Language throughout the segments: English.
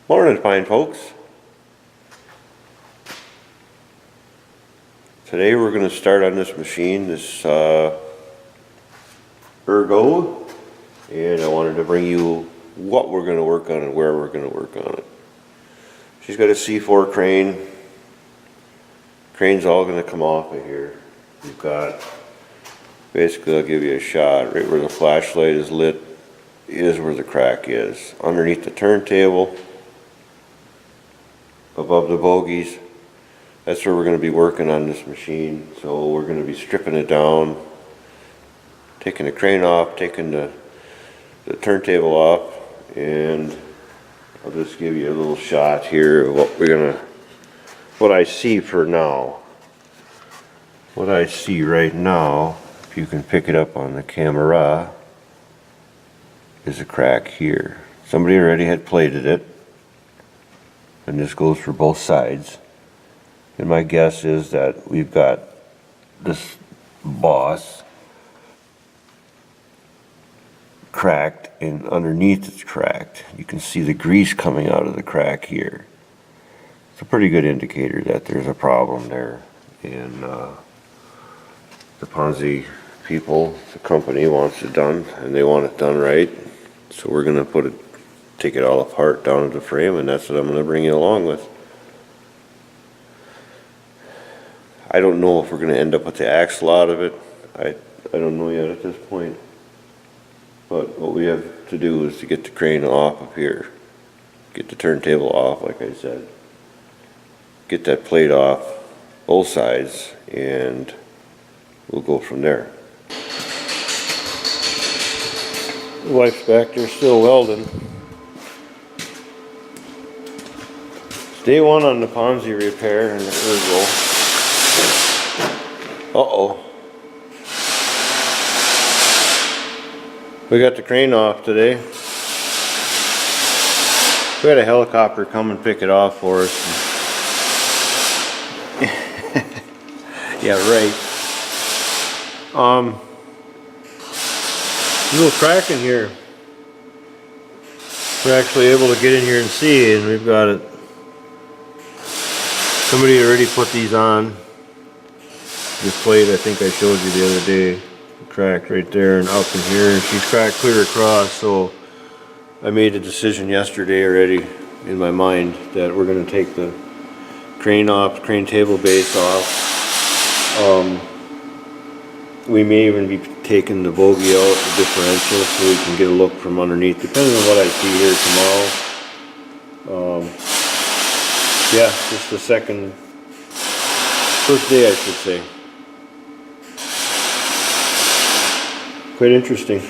Morning, fine folks. Today we're going to start on this machine, this Ergo, and I wanted to bring you what we're going to work on and where we're going to work on it. She's got a C4 crane. Crane's all going to come off of here. We've got, basically I'll give you a shot. Right where the flashlight is lit is where the crack is. Underneath the turntable, above the bogies, that's where we're going to be working on this machine. So we're going to be stripping it down, taking the crane off, taking the turntable off, and I'll just give you a little shot here of what I see for now. What I see right now, if you can pick it up on the camera, is a crack here. Somebody already had plated it, and this goes for both sides. And my guess is that we've got this boss cracked, and underneath it's cracked. You can see the grease coming out of the crack here. It's a pretty good indicator that there's a problem there. And the Ponsse people, the company, wants it done, and they want it done right. So we're going to take it all apart down to the frame, and that's what I'm going to bring you along with. I don't know if we're going to end up with the axle out of it. I don't know yet at this point. But what we have to do is to get the crane off of here. Get the turntable off, like I said. Get that plate off, both sides, and we'll go from there. The wife's back there still welding. It's day one on the Ponsse repair and the Ergo. Uh-oh. We got the crane off today. We had a helicopter come and pick it off for us. Yeah, right. A little crack in here. We're actually able to get in here and see, and we've got it. Somebody already put these on. This plate I think I showed you the other day, cracked right there and up in here, and she's cracked clear across. So I made a decision yesterday already in my mind that we're going to take the crane off, crane table base off. We may even be taking the bogie out, the differential, so we can get a look from underneath, depending on what I see here tomorrow. Yeah, just the first day I should say. Quite interesting.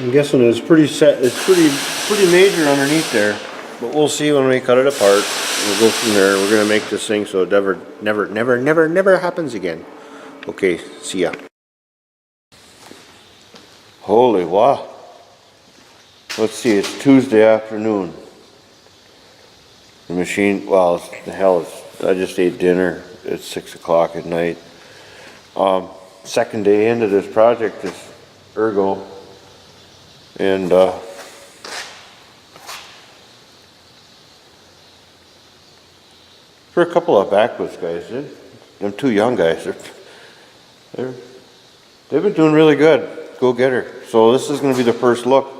I'm guessing it's pretty major underneath there, but we'll see when we cut it apart. We'll go from there. We're gonna make this thing so it never happens again. Okay, see ya. Holy wow. Let's see, it's Tuesday afternoon. The machine, well, the hell, I just ate dinner. It's 6 o'clock at night. Second day into this project, this Ergo, and for a couple of backwoods guys, them two young guys, they've been doing really good. Go get her. So this is going to be the first look.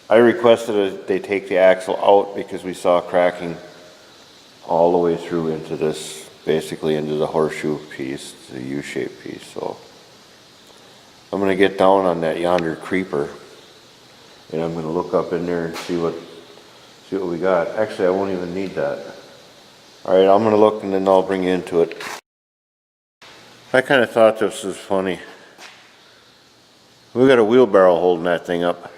I requested that they take the axle out because we saw cracking all the way through into this, basically into the horseshoe piece, the U-shaped piece. So I'm going to get down on that yonder creeper, and I'm going to look up in there and see what we got. Actually, I won't even need that. All right, I'm going to look and then I'll bring you into it. I kind of thought this was funny. We got a wheelbarrow holding that thing up.